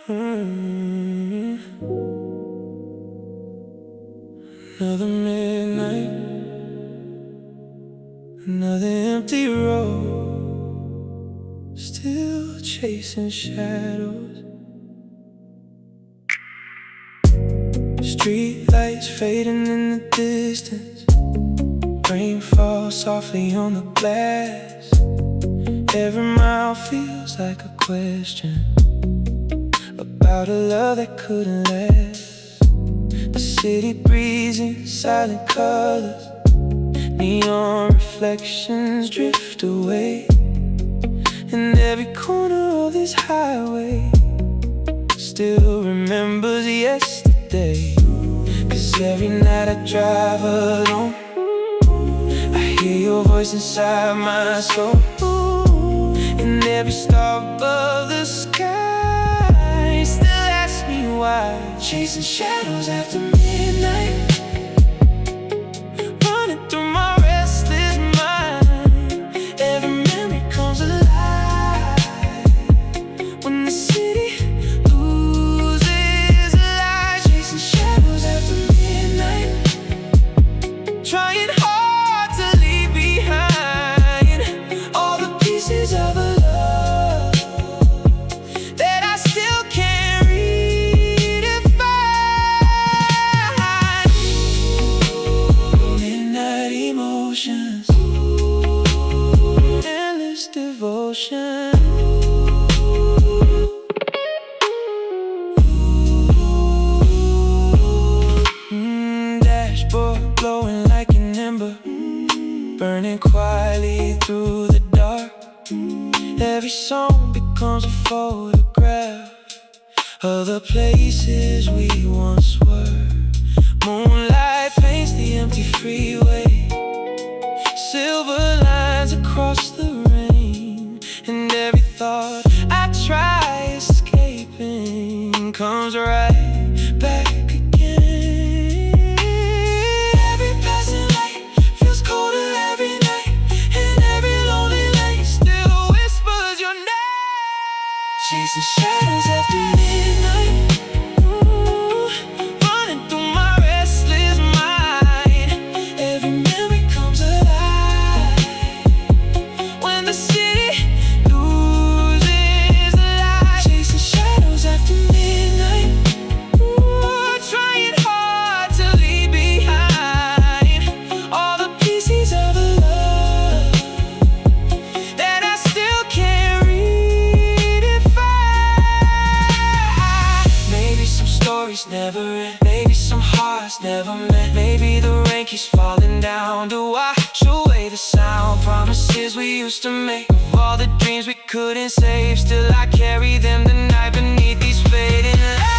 Mm. Another midnight, another empty road, still chasing shadows. Street lights fading in the distance. Rain falls softly on the glass. Every mile feels like a question about a love that couldn't last. The city breathes in silent colors. Neon reflections drift away. And every corner of this highway still remembers yesterday. 'Cause every night I drive alone, I hear your voice inside my soul. And every star above the sky still asks me why. Chasing shadows after midnight, running through my restless mind. Every memory comes alive when the city loses light. Chasing shadows after midnight, trying hard to leave behind all the pieces of a love that I still can't redefine. Midnight emotions, endless devotion. Dashboard glowing like an ember, burning quietly through the dark. Every song becomes a photograph of the places we once were. Moonlight paints the empty freeway, silver lines across the rain. And every thought I try escaping comes right back again. Every passing light feels colder every night, and every lonely light still whispers your name. Chasing shadows after midnight, running through my restless mind. Every memory comes alive when the city loses light. Chasing shadows after midnight, trying hard to leave behind all the pieces of a love that I still can't redefine. Maybe some stories never end, maybe some hearts never met. Maybe the rain keeps falling down to wash away the sound. Promises we used to make, of all the dreams we couldn't save. Still I carry them tonight beneath these fading lights.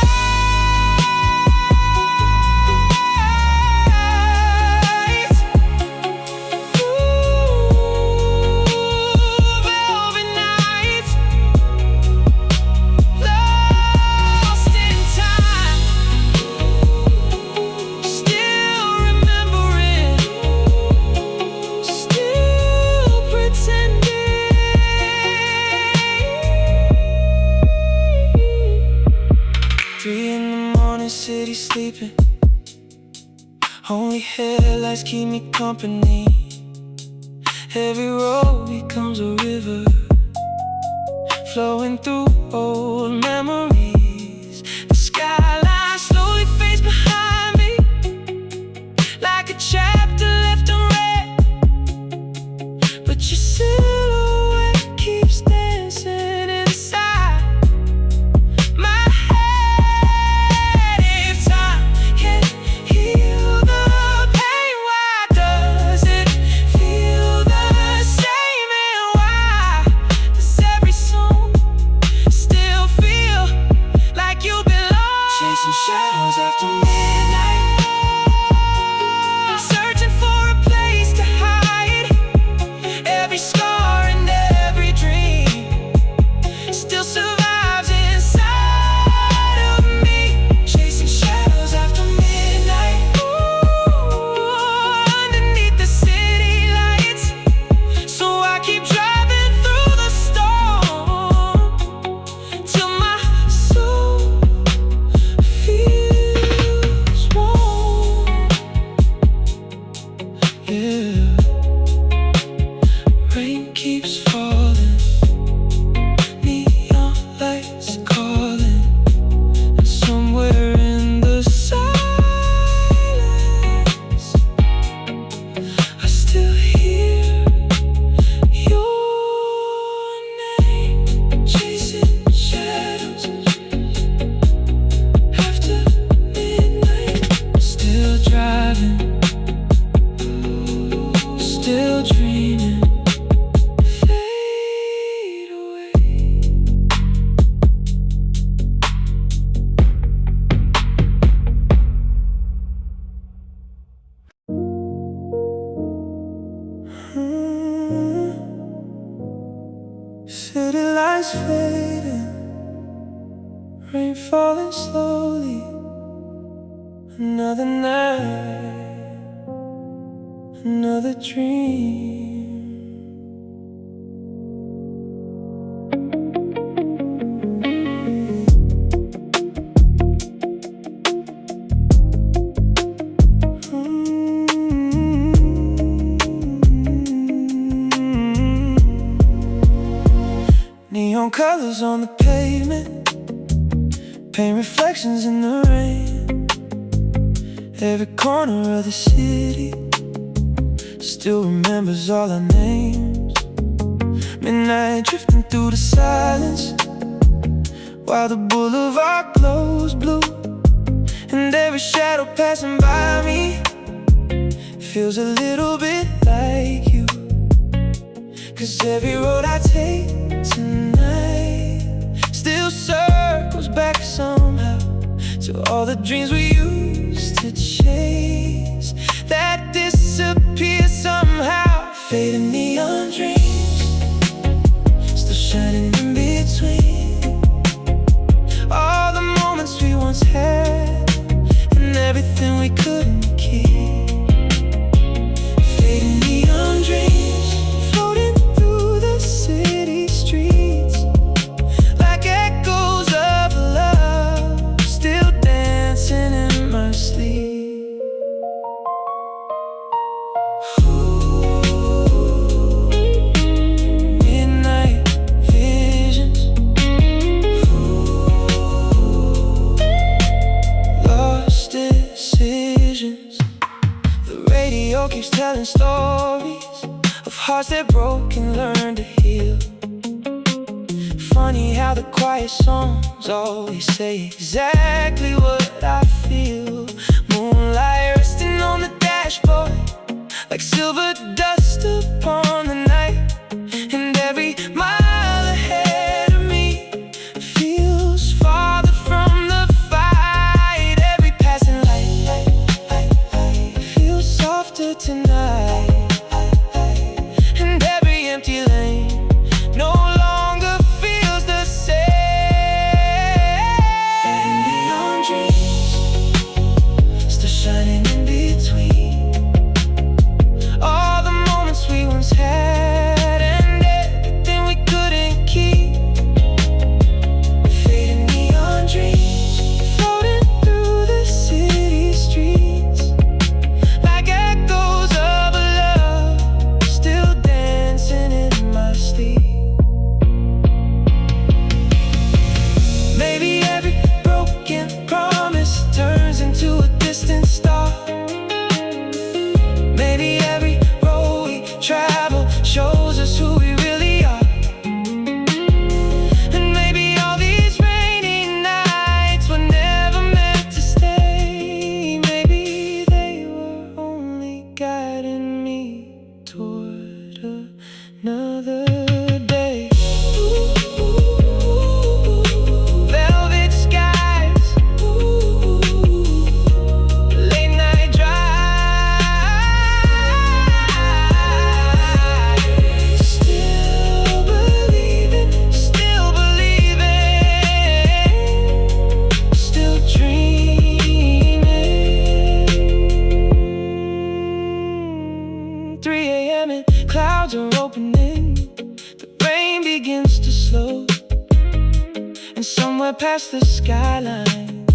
Velvet nights, lost in time, still remembering, still pretending. 3 in the morning, city sleeping. Only headlights keep me company. Every road becomes a river, flowing through old memories. The skyline slowly fades behind me, like a chapter left unread. But your silhouette keeps dancing inside my head. If time can heal the pain, why does it feel the same? And why does every song still feel fading, rain falling slowly. Another night, another dream. Neon colors on the pavement, paint reflections in the rain. Every corner of the city still remembers all our names. Midnight drifting through the silence, while the boulevard glows blue. And every shadow passing by me feels a little bit like you. 'Cause every road I take tonight still circles back somehow to all the dreams we used to chase that disappear somehow. Fading neon dreams, still shining in between all the moments we once had and everything we couldn't keep. Fading neon dreams, floating through the city streets like echoes of love, still dancing in my sleep. Midnight visions, lost decisions. The radio keeps telling stories of hearts that broke and learned to heal. Funny how the quiet songs always say exactly what I feel. Moonlight resting on the dashboard like silver dust upon the night. And every mile ahead of me feels farther from the fight. Every passing light feels softer tonight. And every empty lane no longer feels the same. And neon dreams still shining in between all the moments we once had and everything we couldn't keep. Fading neon dreams, floating through the city streets like echoes of a love, still dancing in my sleep. Maybe every broken promise turns into a distant star. Maybe every road we travel shows us who we really are. And maybe all these rainy nights were never meant to stay. Maybe they were only guiding me toward another day. Velvet skies, late night drive. Still believing, still dreaming. 3 a.m. and clouds are opening. The rain begins to slow, and somewhere past the skyline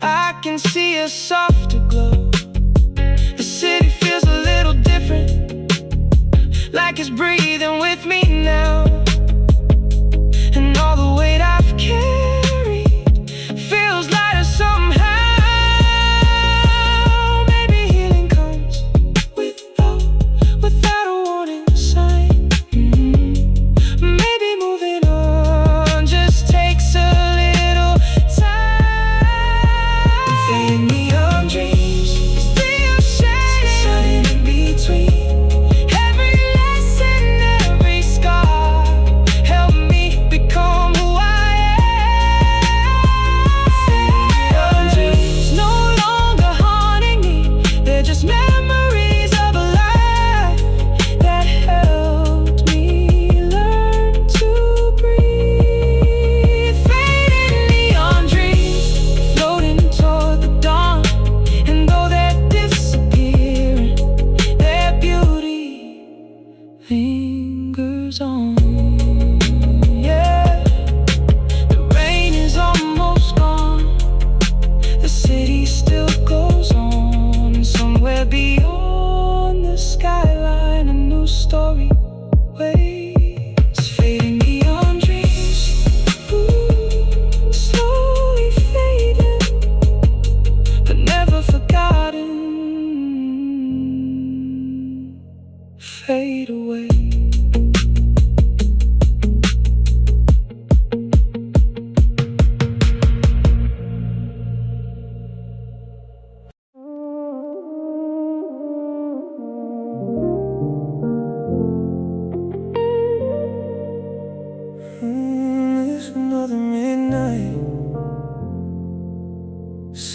I can see a softer glow. The city feels a little different, like it's breathing with me now. And all the weight I've carried feels lighter somehow. Maybe healing comes without a warning sign. Maybe moving on just takes a little time. Fading neon dreams still shining in between every lesson, every scar.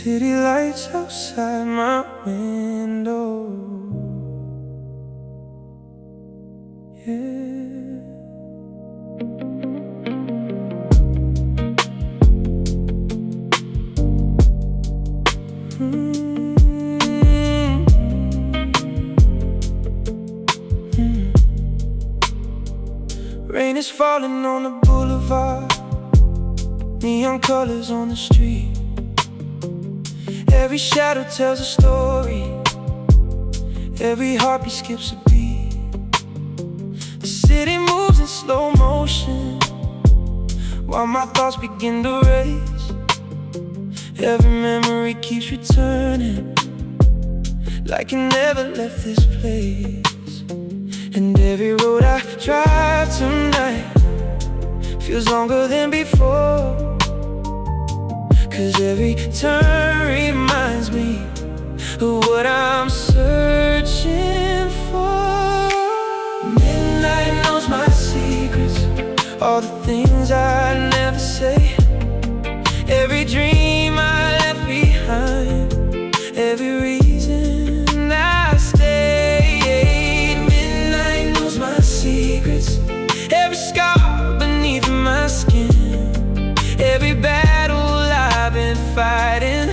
City lights outside my window. Yeah. Rain is falling on the boulevard, neon colors on the street. Every shadow tells a story, every heartbeat skips a beat. The city moves in slow motion, while my thoughts begin to race. Every memory keeps returning, like it never left this place. And every road I drive tonight feels longer than before, 'cause every turn reminds me of what I'm searching for. Midnight knows my secrets, all the things I never say, every dream I left behind, every reason I stayed. Midnight knows my secrets, every scar beneath my skin, every battle I've been fighting,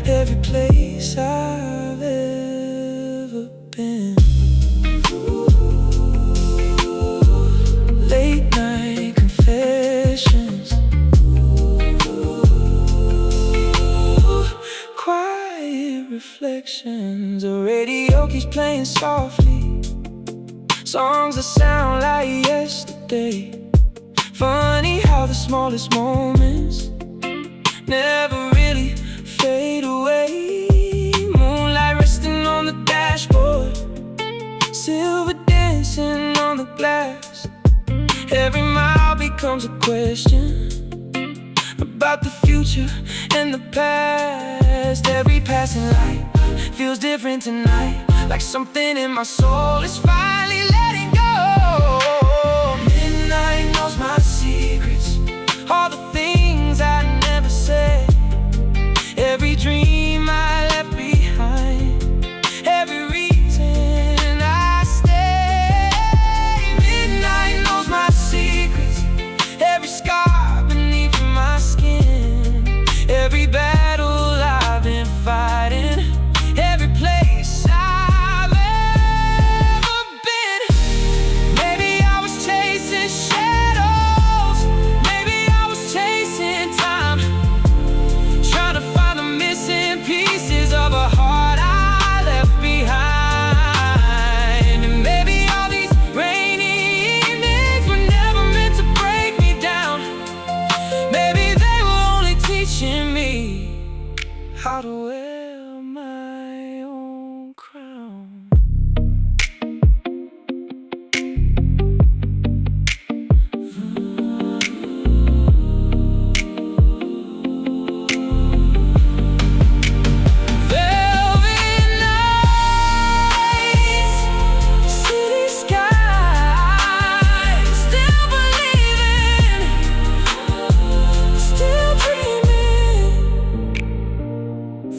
every place I've ever been. Late night confessions, quiet reflections. The radio keeps playing softly, songs that sound like yesterday. Funny how the smallest moments never really fade away. Moonlight resting on the dashboard, silver dancing on the glass. Every mile becomes a question about the future and the past. Every passing light feels different tonight, like something in my soul is finally letting go. Midnight knows my secrets, all the things I never said, every dream I left behind, every reason I stay. Midnight knows my secrets, every scar beneath my skin, every battle I've been fighting, every place I've ever been. Maybe I was chasing shadows, maybe I was chasing time, trying to find the missing pieces of a heart I left behind. And maybe all these rainy evenings were never meant to break me down. Maybe they were only teaching me how to wear my own crown. Velvet nights, city skies, still believing, still dreaming.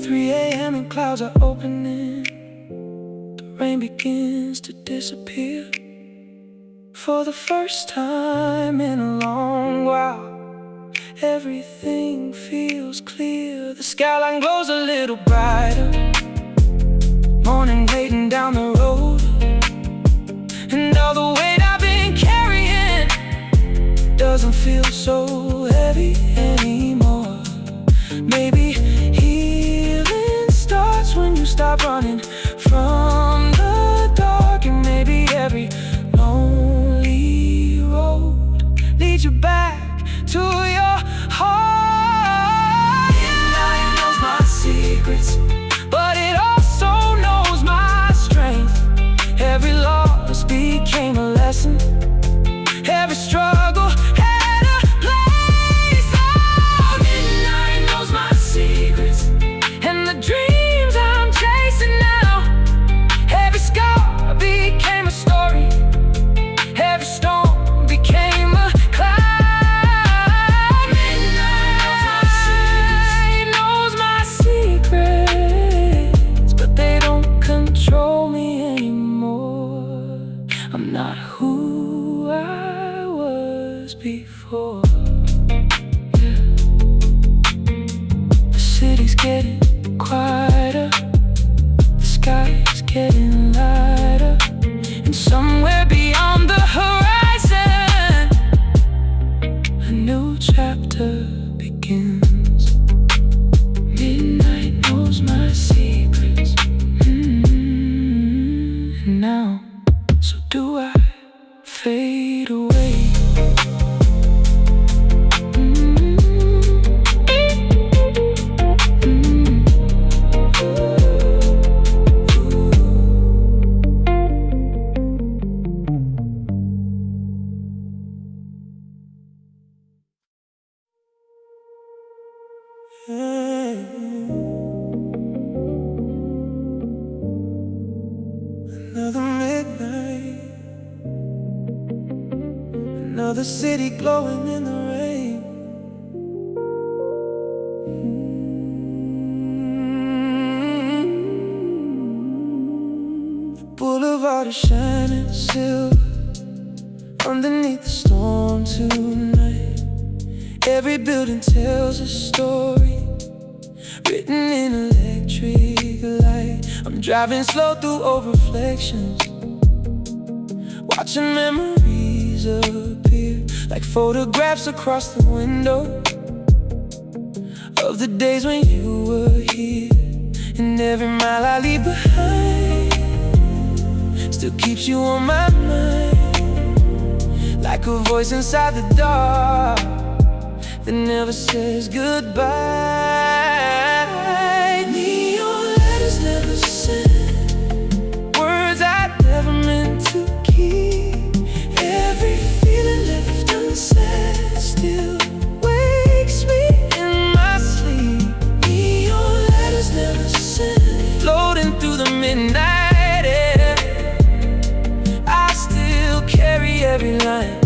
3 a.m. and clouds are opening, the rain begins to disappear. For the first time in a long while, everything feels clear. The skyline glows a little brighter, morning waiting down the road, and all the weight I've been carrying doesn't feel so heavy anymore. Maybe healing starts when you stop running from the dark, and maybe every lonely road leads you back to your heart. Midnight knows my secrets, but it also knows my strength. Every loss became a lesson, every struggle had a place. Oh, midnight knows my secrets, and the dreams I'm chasing now. Every scar became a story, every storm became a cloud. Midnight knows my secrets, getting quieter, the sky is getting lighter, and somewhere beyond the horizon, a new chapter begins. Midnight knows my secrets, and now, so do I fade away. Another midnight, another city glowing in the rain. The boulevard is shining silver underneath the storm tonight. Every building tells a story written in electric light. I'm driving slow through old reflections, watching memories appear like photographs across the window of the days when you were here. And every mile I leave behind still keeps you on my mind, like a voice inside the dark that never says goodbye. Neon letters never sent, words I never meant to keep. Every feeling left unsaid still wakes me in my sleep. Neon letters never sent, floating through the midnight air. I still carry every line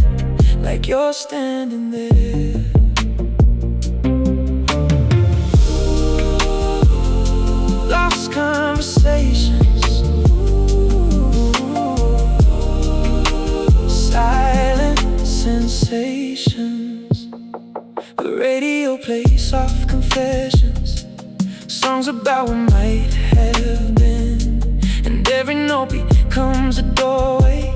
like you're standing there. Lost conversations, silent sensations. The radio plays soft confessions, songs about what might have been, and every note becomes a doorway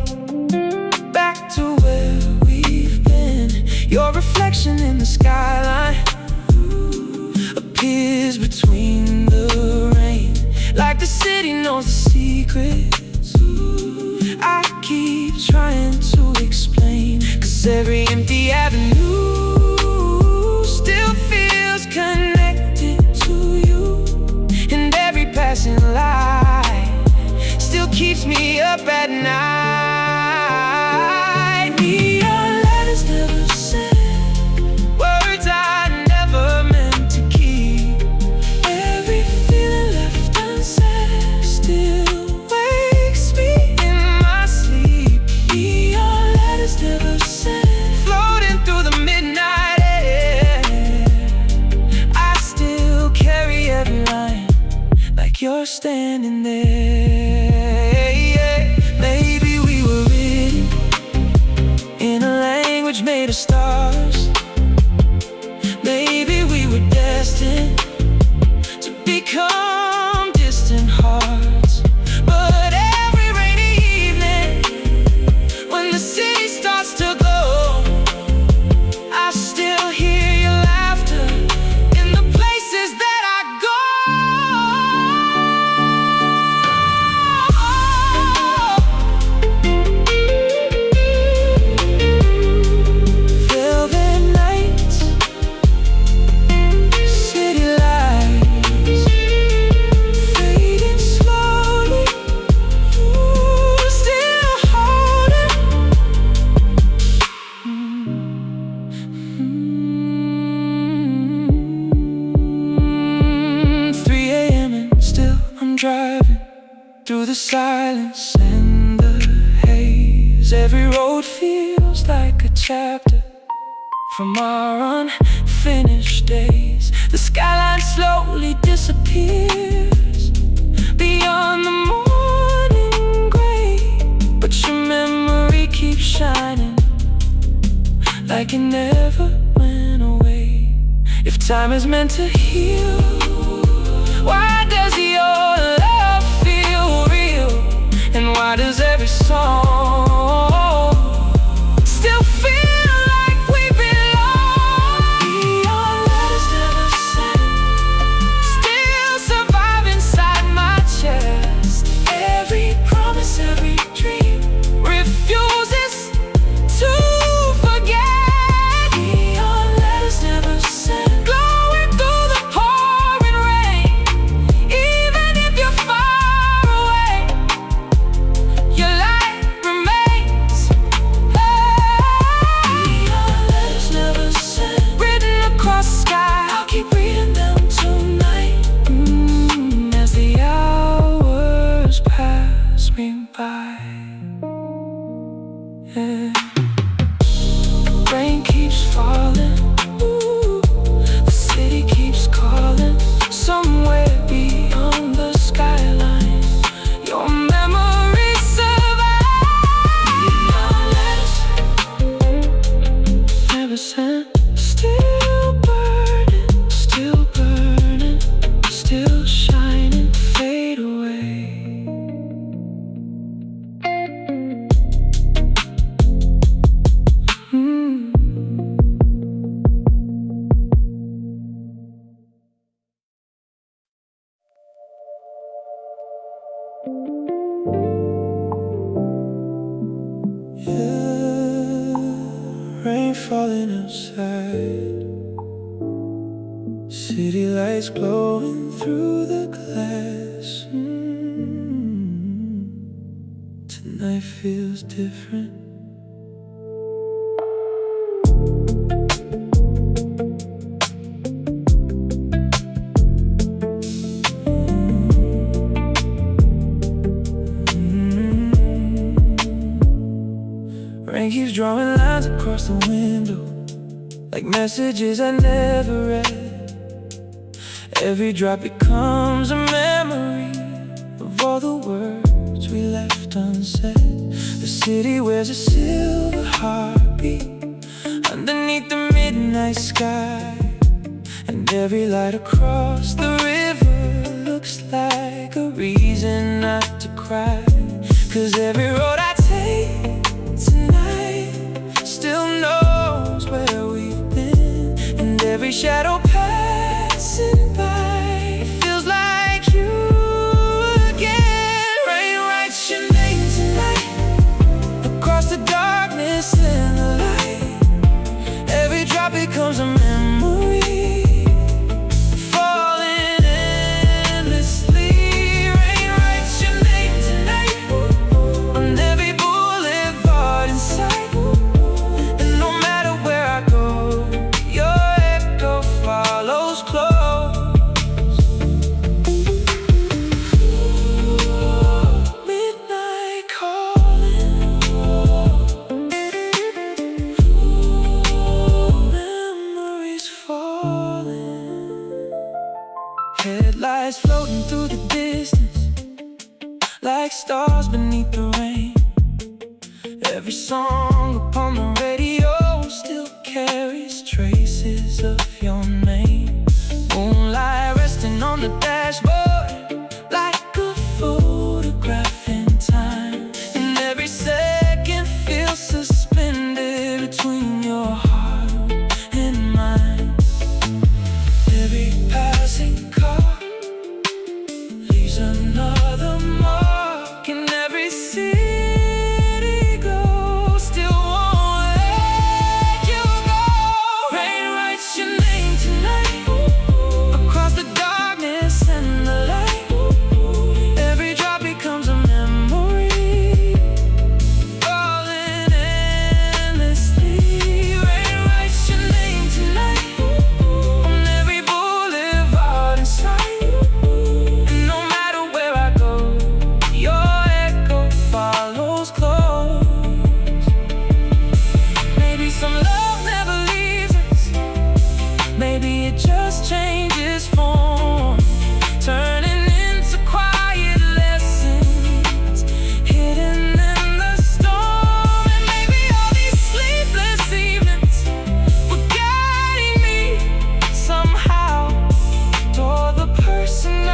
back to where we've been. Your reflection in the skyline appears between the rain, like the city knows the secrets I keep trying to explain. 'Cause every empty avenue still feels connected to you, and every passing light still keeps me up at night. Neon letters never sent, words I never meant to keep. Every feeling left unsaid still wakes me in my sleep. Neon letters never sent, floating through the midnight air. I still carry every line like you're standing there. Maybe we were written in a language made of stars. Maybe we were destined to become distant hearts. But every rainy evening, when the city starts to glow, I still hear your laughter in the places that I go. Velvet nights, city lights, fading slowly, still holding. 3 a.m. and still I'm driving through the silence and the haze. Every road feels like a chapter from our unfinished days. The skyline slowly disappears beyond the morning gray, but your memory keeps shining like it never went away. If time is meant to heal, Why does your love feel real? And why does every song still feel like we belong? Beyond letters never sent, still survive inside my chest. Every promise, every dream refuses to forget. Beyond letters never sent, glowing through the pouring rain. Even if you're far away, your light remains. Beyond letters never sent, written across the sky. I'll keep reading them tonight, as the hours pass me by. Yeah. Rain keeps falling, ooh, the city keeps calling. Somewhere beyond the skyline, your memory survives. Beyond letters never sent, still burning, still shining, fade away. Rain falling outside, city lights glowing through the glass. Tonight feels different. Rain keeps drawing lines across the window, like messages I never read. Every drop becomes a memory of all the words we left unsaid. The city wears a silver heartbeat underneath the midnight sky, and every light across the river looks like a reason not to cry. 'Cause every road I take tonight still knows where we've been, and every shadow passing by feels like you again. Rain writes your name tonight across the darkness and the light. Every drop becomes a memory, falling endlessly. Rain writes your name tonight on every boulevard in sight. And no matter where I go, your echo follows close. Midnight calling, memories falling. Headlights floating through the distance like stars beneath the rain. Every song upon the radio still carries traces of your name. Moonlight resting on the dashboard like a photograph in time, and every second feels suspended between your heart and mine. Every passing car leaves another mark, and every city glow still won't let you go. Rain writes your name tonight across the darkness and the light. Every drop becomes a memory, falling endlessly. Rain writes your name tonight on every boulevard in sight. And no matter where I go, your echo follows close. Maybe some love never leaves us, maybe it just changes form, turning into quiet lessons hidden in the storm. And maybe all these sleepless evenings were guiding me somehow toward the person I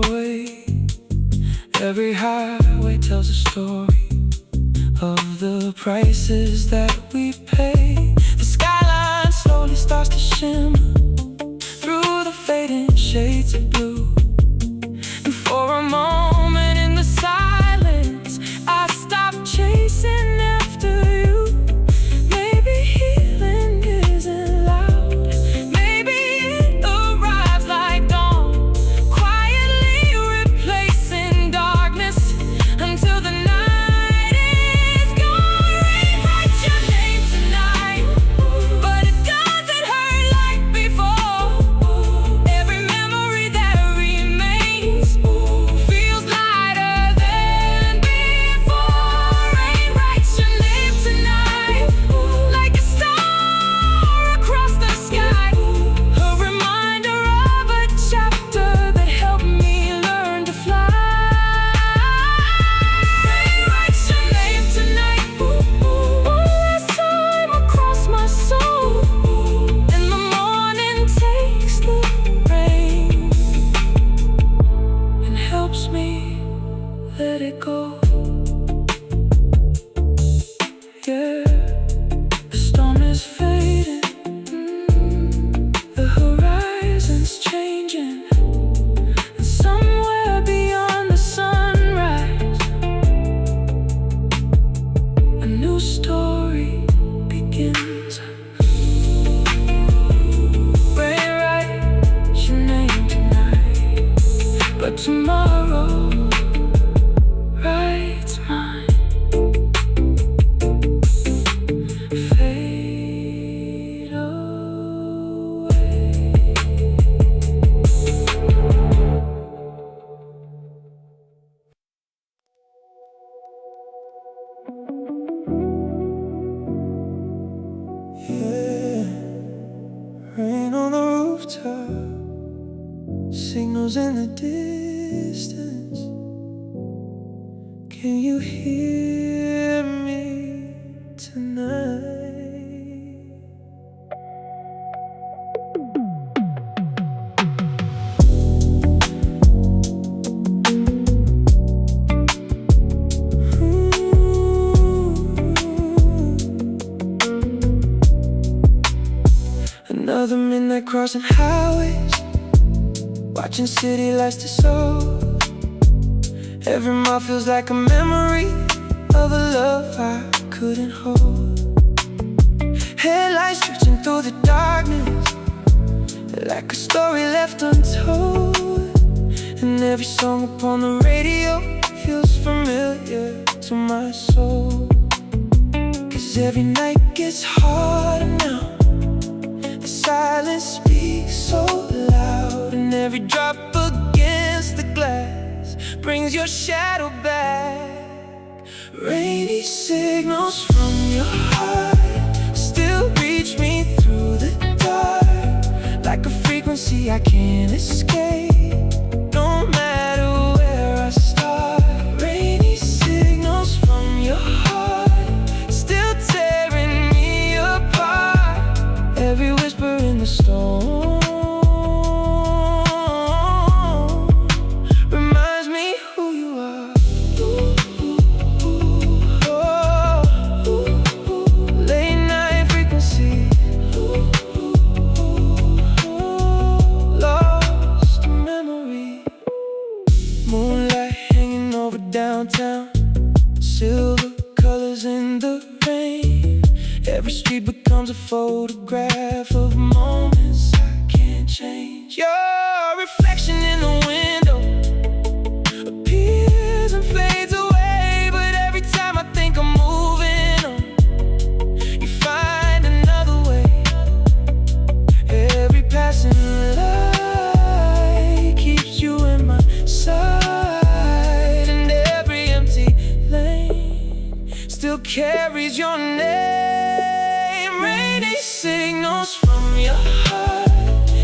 away. Every highway tells a story of the prices that we pay. The skyline slowly starts to shimmer through the fading shades of blue. And for a moment in the silence, I stop chasing after you. Maybe healing isn't loud. Maybe it arrives like dawn, quietly replacing darkness until the night is gone. Rewrite your name tonight, but it doesn't hurt like before. Every memory that remains feels lighter than before. Rewrite your name tonight, like a star across the sky, a reminder of a chapter that helped me learn to fly. Rewrite your name tonight, one last time across my soul. And the morning takes the rain and helps me let it go. Yeah, the storm is fading, the horizon's changing, and somewhere beyond the sunrise, a new story begins. Rewrite your name tonight, but tomorrow writes mine. Fade away. Yeah, rain on the rooftop, signals in the distance. Can you hear me tonight? Another midnight crossing highways, watching city lights dissolve. Every mile feels like a memory of a love I couldn't hold. Headlights stretching through the darkness, like a story left untold. And every song upon the radio feels familiar to my soul. 'Cause every night gets harder now, the silence speaks so loud, and every drop against the glass brings your shadow back. Rainy signals from your heart still reach me through the dark, like a frequency I can't escape, no matter where I start. Rainy signals from your heart still tearing me apart. Every whisper in the storm reminds me who you are. Late night frequency, lost in memory. Moonlight hanging over downtown, silver colors in the rain. Every street becomes a photograph of moments I can't change. Your reflection in the window appears and fades away, but every time I think I'm moving on, you find another way. Every passing light keeps you in my sight, and every empty lane still carries your name. Rainy signals from your heart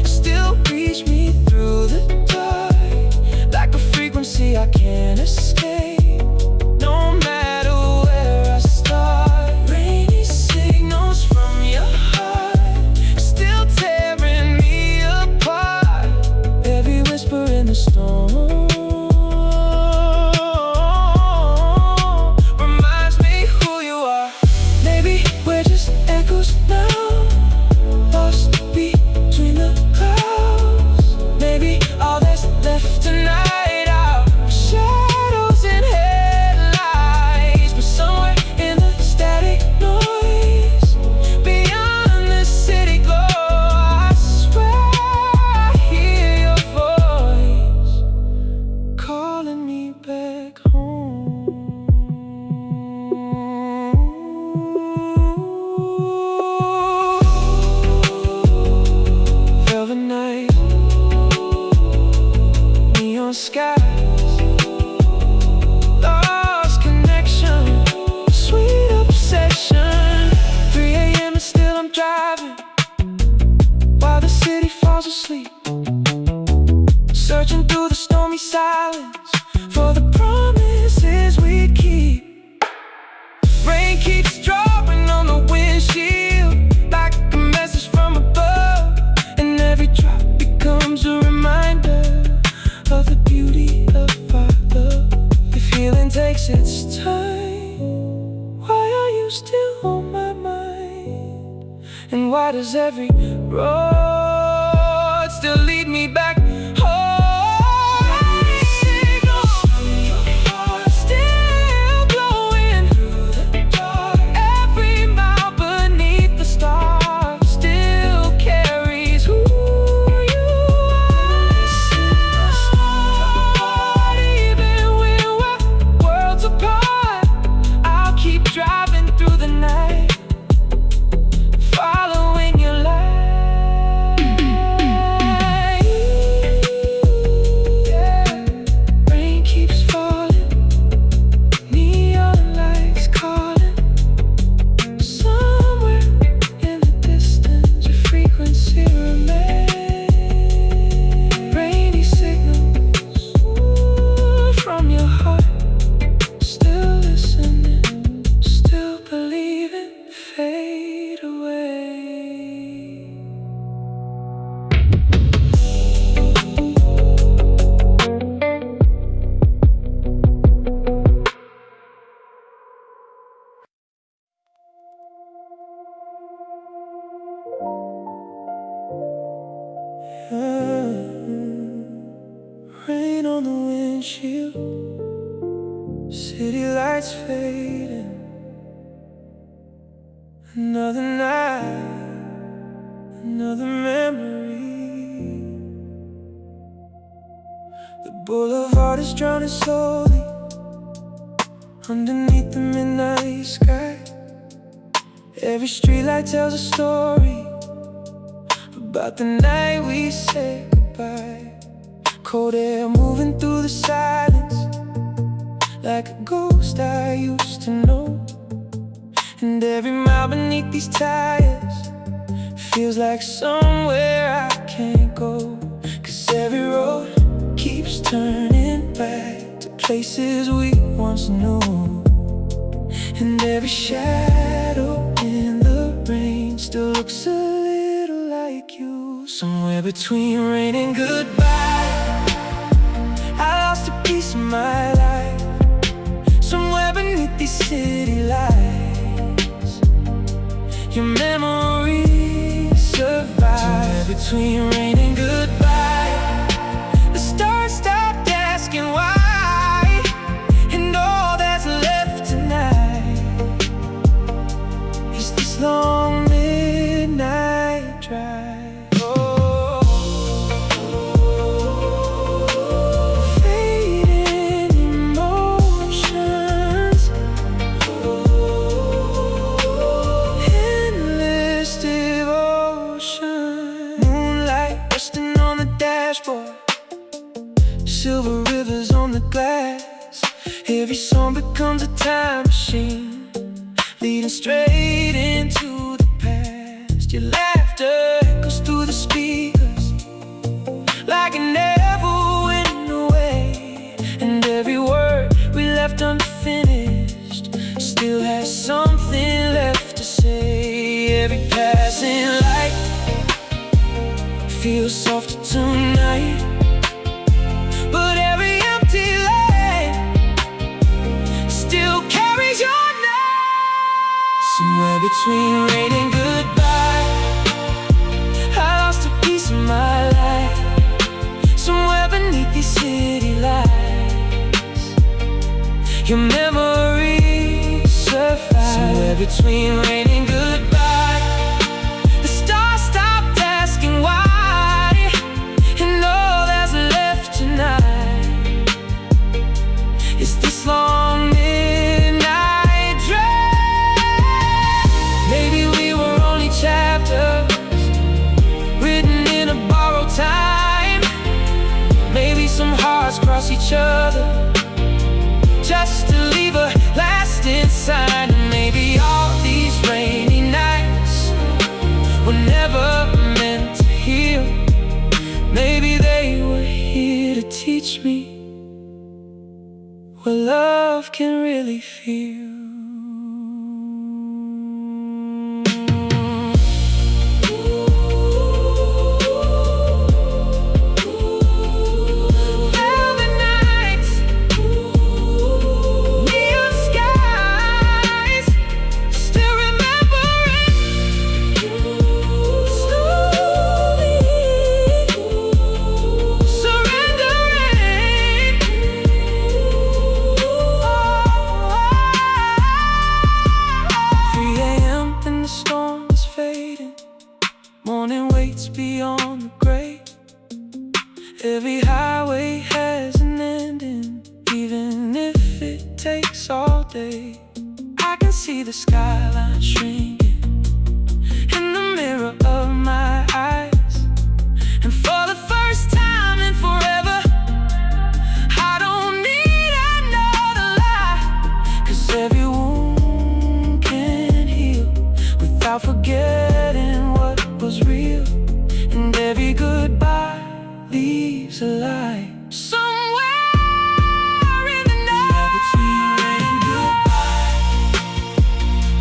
still reach me through the dark, like a frequency I can't escape, no matter where I start. Rainy signals from your heart still tearing me apart. Every whisper in the storm skies. Lost connection, sweet obsession. 3 a.m. and still I'm driving while the city falls asleep, searching through the stormy silence for the promises we keep. Rain keeps dropping on the windshield like a message from above, and every drop becomes a reminder of the beauty of our love. If healing takes its time, why are you still on my mind? And why does every road still lead me back home? Rain on the windshield, city lights fading. Another night, another memory. The boulevard is drowning slowly underneath the midnight sky. Every streetlight tells a story about the night we said goodbye. Cold air moving through the silence like a ghost I used to know. And every mile beneath these tires feels like somewhere I can't go. 'Cause every road keeps turning back to places we once knew. And every shadow in the rain still looks a little like you. Somewhere between rain and goodbye, I lost a piece of my life. Somewhere beneath these city lights, your memory survives. Somewhere between rain and goodbye, the stars stopped asking why, and all that's left tonight is this long midnight drive. Silver rivers on the glass. Every song becomes a time machine, leading straight into the past. Your laughter echoes through the speakers like it never went away. And every word we left unfinished still has something left to say. Every passing light feels softer tonight, but every empty lane still carries your name. Somewhere between rain and goodbye, I lost a piece of my life. Somewhere beneath these city lights, your memory survives. Somewhere between rain and goodbye, the stars stopped asking why. Long midnight drive. Maybe we were only chapters written in a borrowed time. Maybe some hearts cross each each other, just to leave a lasting sign. And maybe all these rainy nights were never meant to heal. Maybe they were here to teach me what love can really feel. Morning waits beyond the gray. Every highway has an ending, even if it takes all day. I can see the skyline shrinking in the mirror of my eyes. And for the first time in forever, I don't need another lie. 'Cause every wound can heal without forgetting what was real, and every goodbye leaves a light somewhere in the night. Between rain and goodbye,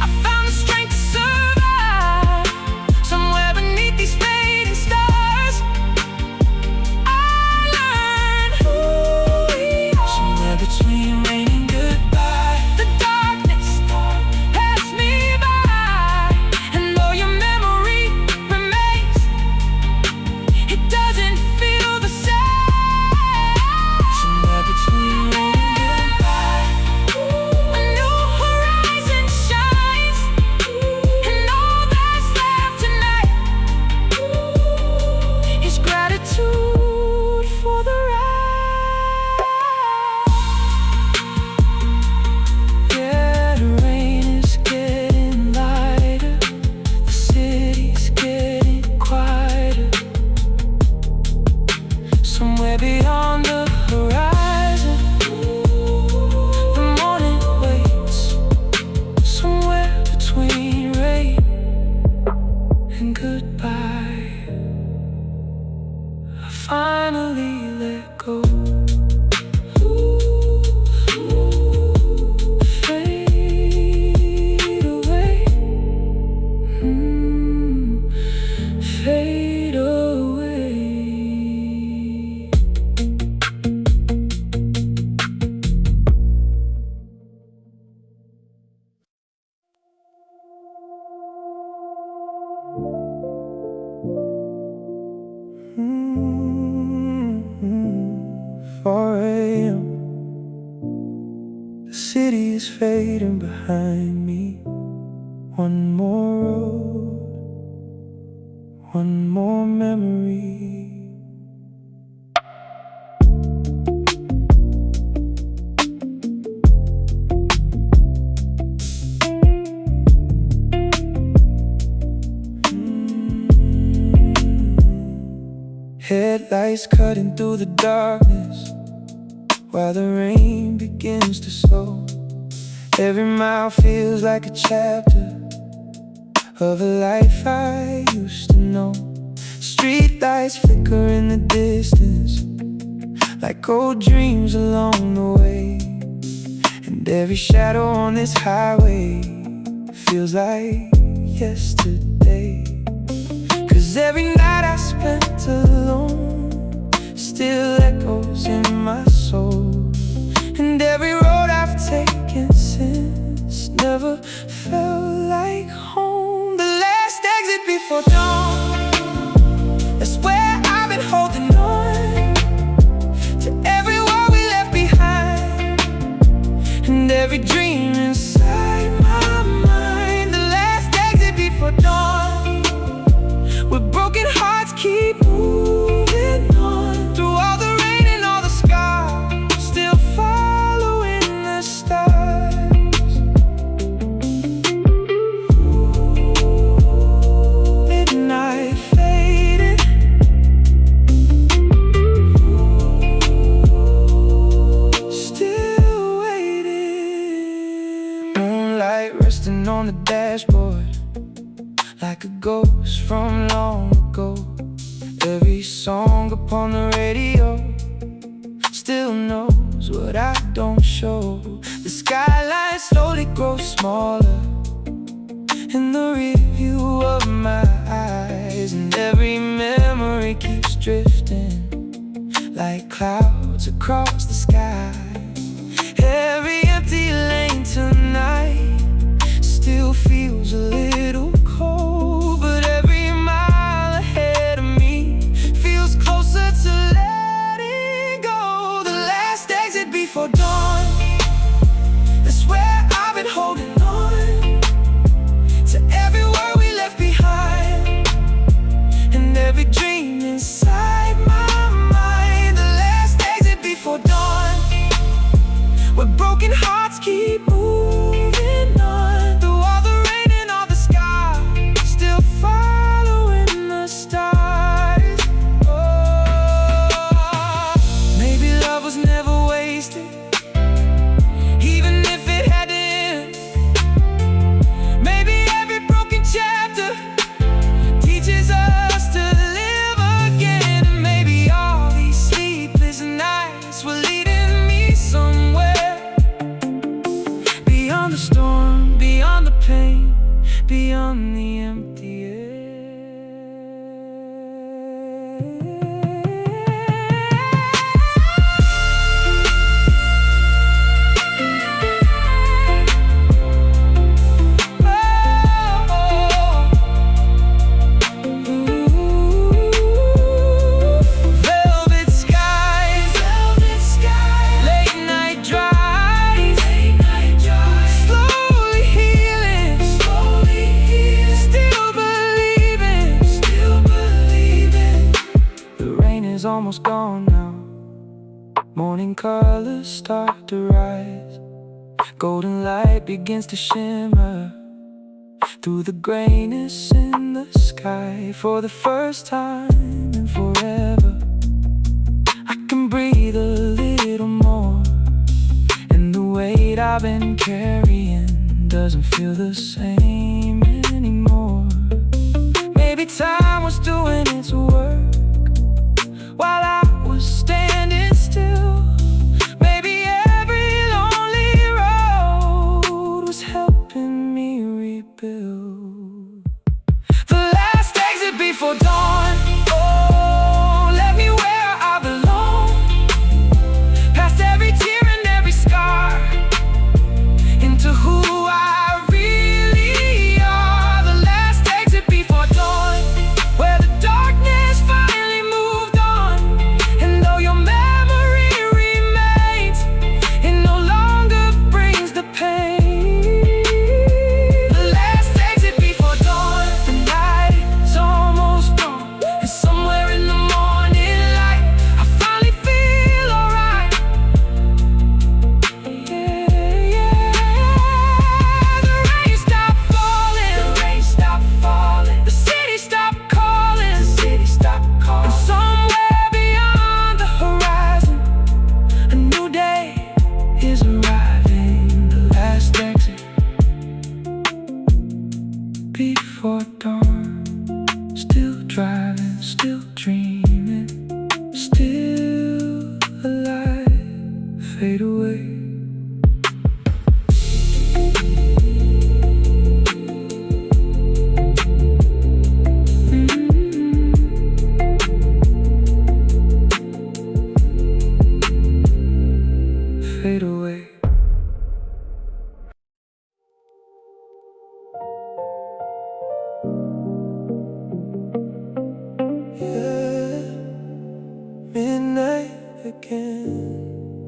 I found the strength to survive. Somewhere beneath these fading stars, I learned who we are. Somewhere between rain and goodbye, the darkness passed me by. And though your memory remains, it doesn't feel the same. Somewhere between rain and goodbye, a new horizon shines, and all that's left tonight is gratitude for the ride. Yeah, the rain is getting lighter, the city's getting quieter. Somewhere beyond the horizon, the morning waits. Somewhere between rain and goodbye, I finally let go. Fade away, fade away. Mm-hmm. 4 a.m. The city is fading behind me. One more road, one more memory. Headlights cutting through the darkness while the rain begins to slow. Every mile feels like a chapter of a life I used to know. Street lights flicker in the distance like old dreams along the way. And every shadow on this highway feels like yesterday. 'Cause every night I spent alone still echoes in my soul. And every road I've taken since never felt like home. The last exit before dawn, that's where I've been holding on to every word we left behind, and every dream inside my mind. The last exit before dawn, where broken hearts keep moving on through all the rain and all the scars. slowly grows smaller in the review of my eyes, and every memory keeps drifting like clouds across the sky. Every empty lane tonight still feels a little cold, but every mile ahead of me feels closer to letting go. The last exit before dawn, that's where I've been holding on to every word we left behind, and every dream inside my mind. The last exit before dawn, where broken hearts keep moving on through all the rain and all the sky, still following the stars. Oh, maybe love was never wasted, even if it had to end. Maybe every broken chapter teaches us to live again. And maybe all these sleepless nights were leading me somewhere beyond the storm, beyond the pain, beyond the empty air. Velvet skies, late night drives, slowly healing, still believing. The rain is almost gone now, morning colors start to rise, golden light begins to shimmer through the grayness in the sky. For the first time in forever, I can breathe a little more, and the weight I've been carrying doesn't feel the same anymore. Maybe time was doing its work while I was standing still. Maybe every lonely road was helping me rebuild. The last exit before dawn, oh, let me where I belong, past every tear and every scar, into who I really are. The last exit before dawn, where the darkness finally moved on, and though your memory remains, it no longer brings the pain. The last exit before dawn, the night is almost gone, and somewhere in the morning light I finally feel alright. Yeah. The rain stopped falling, the city stopped calling, and somewhere beyond the horizon, a new day is arriving. The last exit before dawn, still driving, still dreaming, still alive, fade away. Fade away. Yeah, midnight again,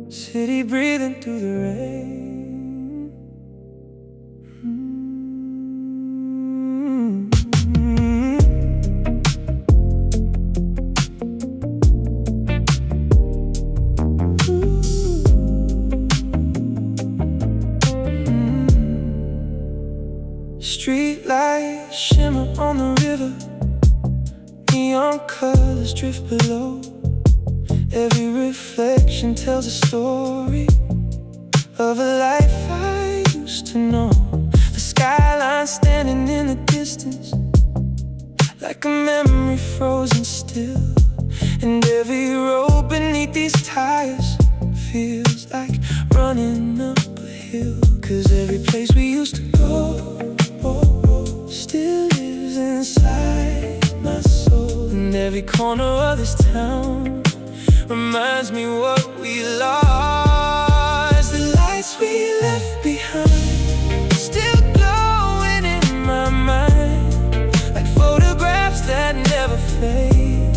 city breathing through the rain. Street lights shimmer on the river, neon colors drift below. Every reflection tells a story of a life I used to know. The skyline standing in the distance, like a memory frozen still. And every road beneath these tires feels like running up a hill. Every corner of this town reminds me what we lost. The lights we left behind still glowing in my mind, like photographs that never fade,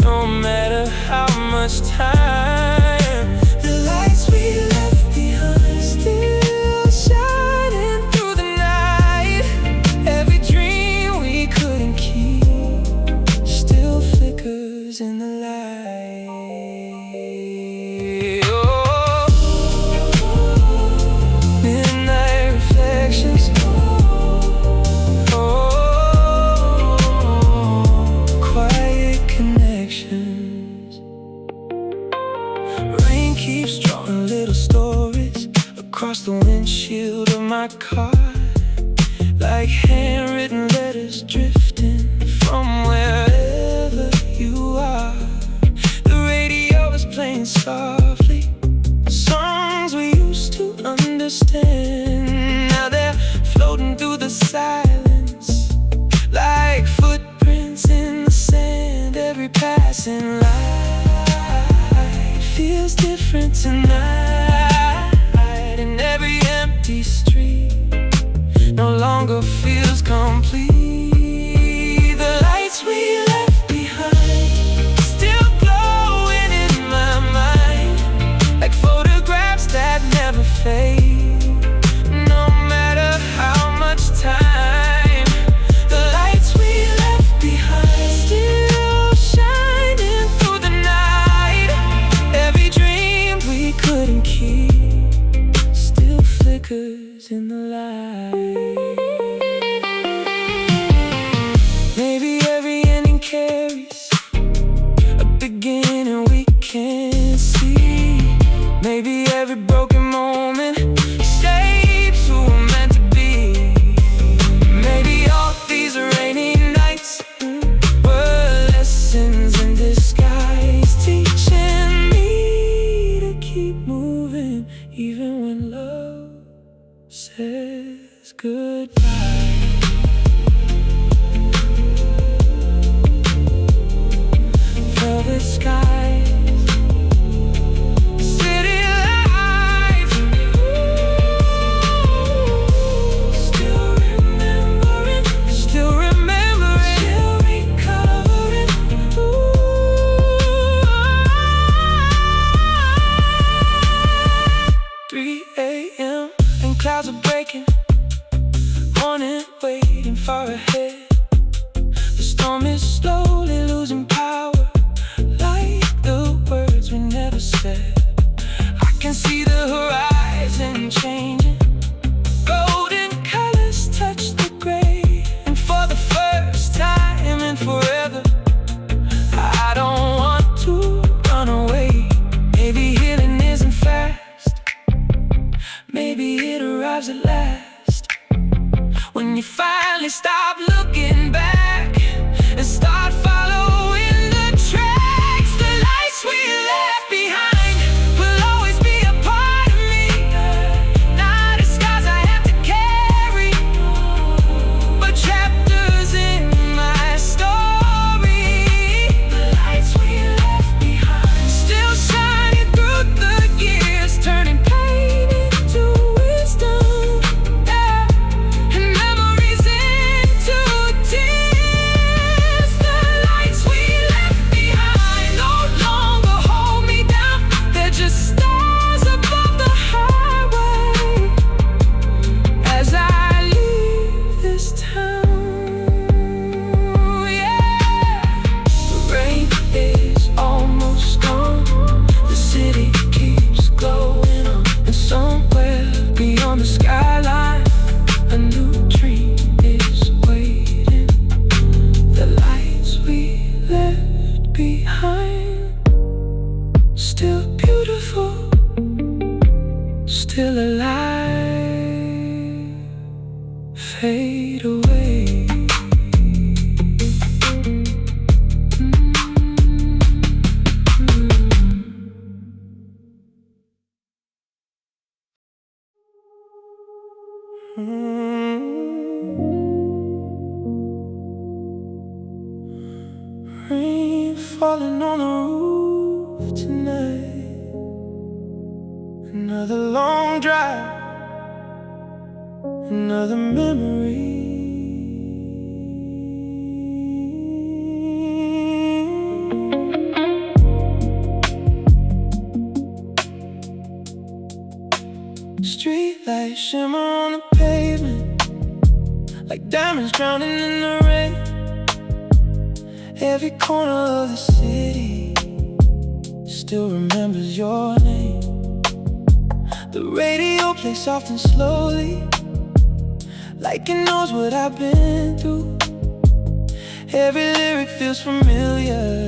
no matter how much time. The lights we left behind still shining through the night. Every dream we couldn't keep still flickers in the light. Oh, midnight reflections. Oh, quiet connections. Rain keeps drawing little stories across the windshield of my car, like handwritten letters drifting from wherever you are. The radio is playing softly, songs we used to understand. Now they're floating through the silence, like footprints in the sand. Every passing light feels different tonight, and every empty street no longer feels complete. The lights we left behind still glowing in my mind, like photographs that never fade, no matter how much time. The lights we left behind still shining through the night. Every dream we couldn't keep still flickers in the light. Maybe every ending carries a beginning we can't see. Maybe every broken moment shapes who we're meant to be. Maybe all these rainy nights were lessons in disguise, teaching me to keep moving even when love says goodbye. Velvet skies, city lights, still remembering, still recovering. 3 a.m. and clouds are breaking, morning waiting far ahead. The storm is slowly losing power, like the words we never said. I can see the horizon changing, golden colors touch the gray, and for the first time in forever, I don't want to run away. Maybe healing isn't fast, maybe it arrives at last, when you finally stop looking back and start following the tracks. The lights we left behind will always be a part of me, not a scars I have to carry, but chapters in my story. The lights we left behind still shining through the years, turning pain into wisdom, yeah, and memories into tears. The lights we left behind no longer hold me down, they're just stars above the highway as I leave this town, yeah. The rain is almost gone, the city keeps glowing on, and somewhere beyond the skyline a new dream is waiting. The lights we left behind still beautiful, still alive, fade away. Rain falling on the roof tonight. Another long drive, another memory. Streetlights shimmer on the pavement like diamonds drowning in the rain. Every corner of the city still remembers your name. The radio plays soft and slowly, like it knows what I've been through. Every lyric feels familiar,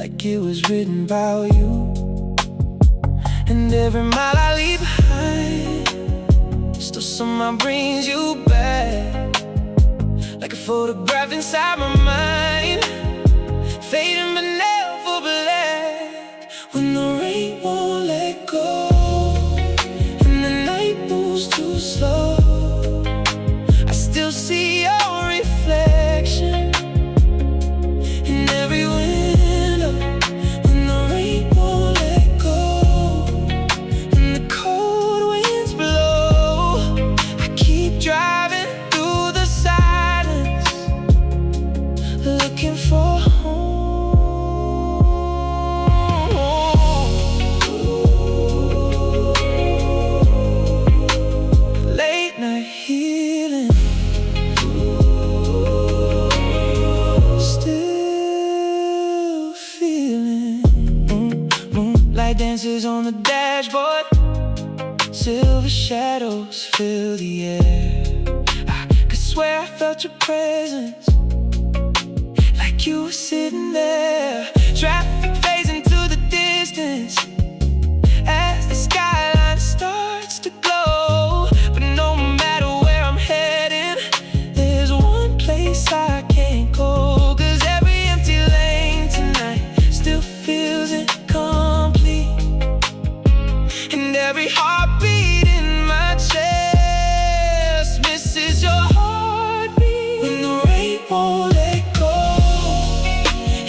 like it was written about you. And every mile I leave behind still somehow brings you back, like a photograph inside my mind, fading but never black. When the rain won't let go and the night moves too slow, I still see your reflection in every window. When the rain won't let go and the cold winds blow, I keep driving through the silence, looking for home. Late night healing, still feeling. Moonlight dances on the dashboard, silver shadows fill the air. I could swear I felt your presence, like you were sitting there. Traffic fades into the distance as the skyline starts to glow. But no matter where I'm heading, there's one place I can't go. 'Cause every empty lane tonight still feels incomplete, and every heartbeat in my chest misses your heartbeat. When the rain won't let go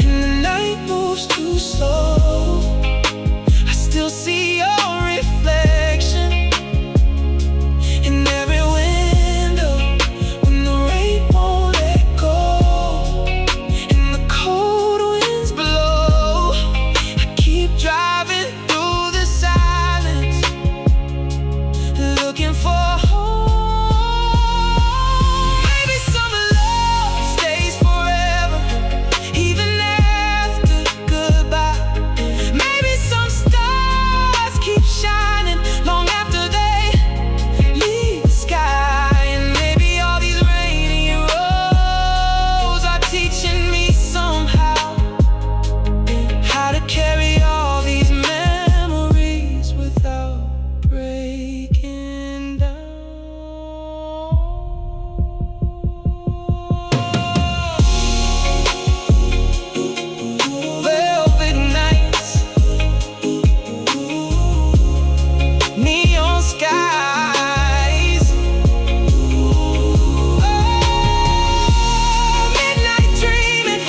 and the night moves too slow, I still see your reflection in every window. When the rain won't let go and the cold winds blow, I keep driving through the silence, looking for home. Maybe summer love stays forever, even after goodbye. Maybe some stars keep shining long after they leave the sky. And maybe all these rainy roads are teaching me somehow how to carry all these memories without breaking down. Velvet nights, neon skies, midnight dreaming,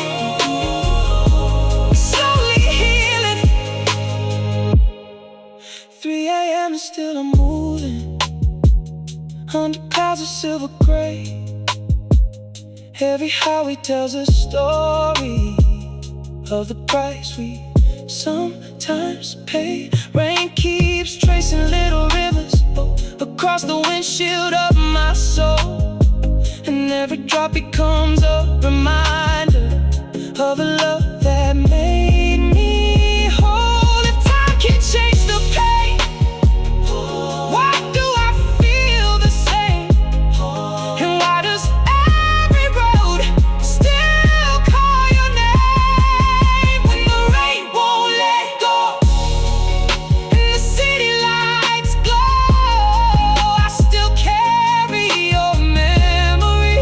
slowly healing. 3 a.m. and still I'm moving under clouds of silver gray. Every highway tells a story of the price we sometimes pay. Rain keeps tracing little rivers across the windshield of my soul, and every drop becomes a reminder of a love that made me whole. If time can change the pain, why do I feel the same? And why does every road still call your name? When the rain won't let go and the city lights glow, I still carry your memory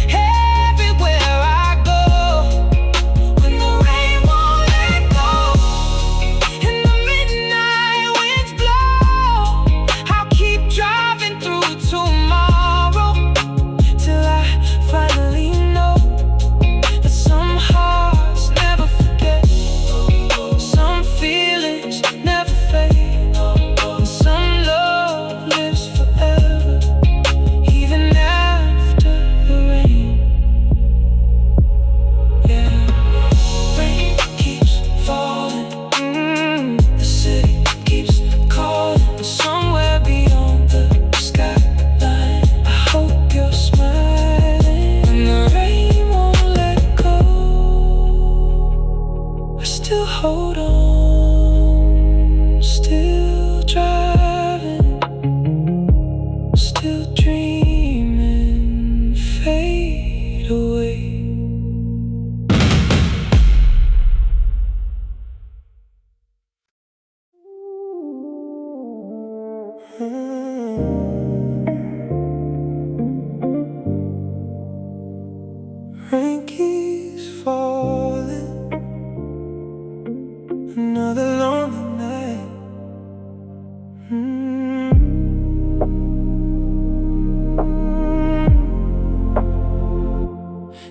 everywhere I go. Rain keeps falling, another lonely night.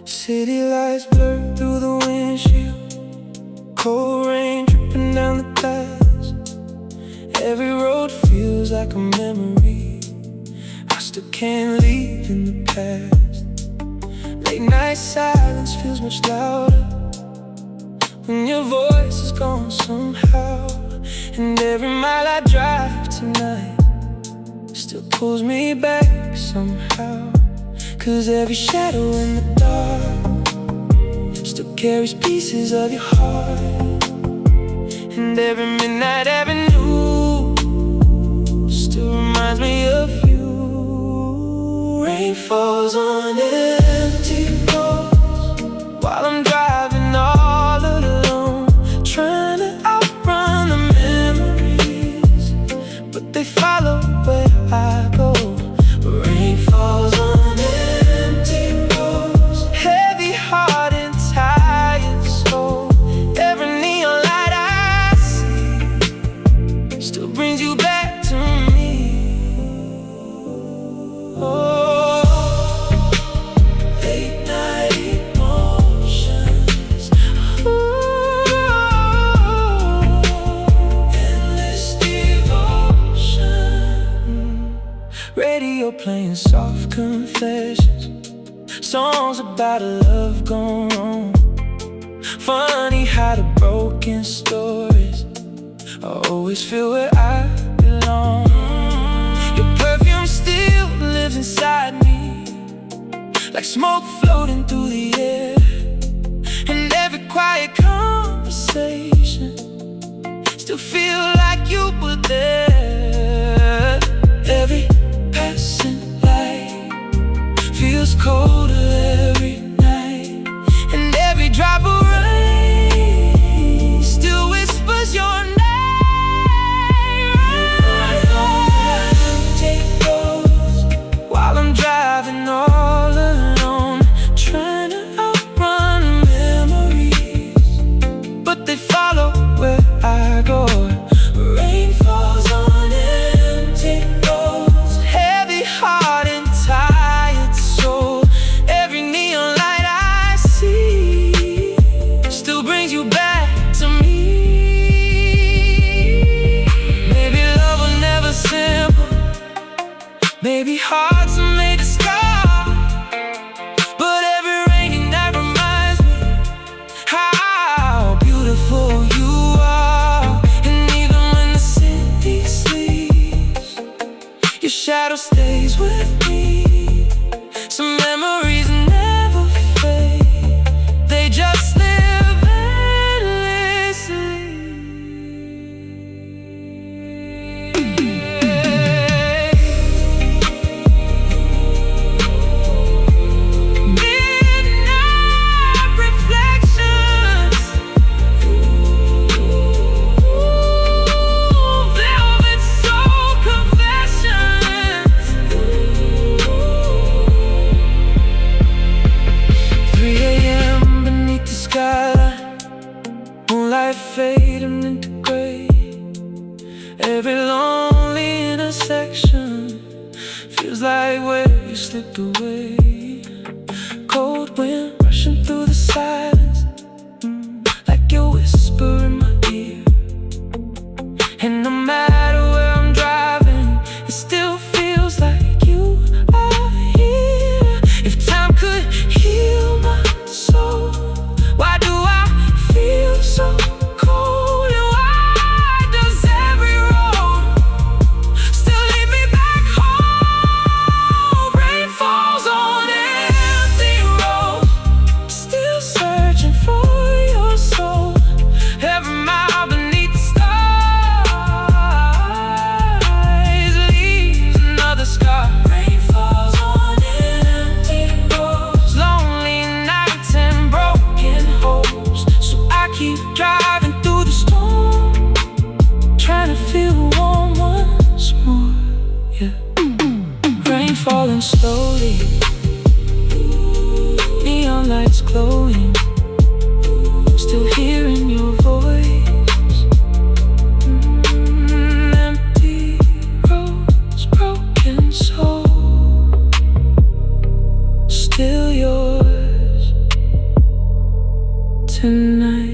City lights blur through the windshield, cold rain dripping down the glass. Every road feels like a memory I still can't leave in the past. Late night silence feels much louder when your voice is gone somehow. And every mile I drive tonight still pulls me back somehow. 'Cause every shadow in the dark still carries pieces of your heart. And every midnight avenue still reminds me of you. Rain falls on empty roads while I'm driving all alone, trying to outrun the memories, but they follow where I go. Rain falls on empty roads, heavy heart and tired soul. Every neon light I see still brings you back to me. Oh, late night emotions, endless devotion. Radio playing soft confessions, songs about a love gone wrong. Funny how the broken stories always feel where I belong. Your perfume still lives inside me, like smoke floating through the air. And every quiet conversation still feel like you were there. Every passing light feels colder every night, and every drop of rain still whispers your name. Take roads while I'm driving all alone, trying to outrun memories, but they follow where I go. Rain falls on empty roads, heavy heart and tired soul. Every neon light I see still brings you back to me. Maybe love was never simple, maybe hearts are made of scar, but every rainy night reminds me how beautiful you are. And even when the city sleeps, your shadow stays with me. Some memories never fade, they just live endlessly. Midnight reflections, velvet soul confessions. 3 a.m. beneath the skyline, moonlight fading into gray. Every lonely intersection feels like where you slipped away. Cold wind rushing through the silence, like your whisper in my ear. And no matter where I'm driving, it still feels like you are here. If time could heal my soul, why do I feel so cold? And why does every road still lead me back home? Rain falls on empty roads, still searching for your soul. Every mile beneath the stars Walking slowly, neon lights glowing, still hearing your voice. Empty roads, broken soul, still yours tonight.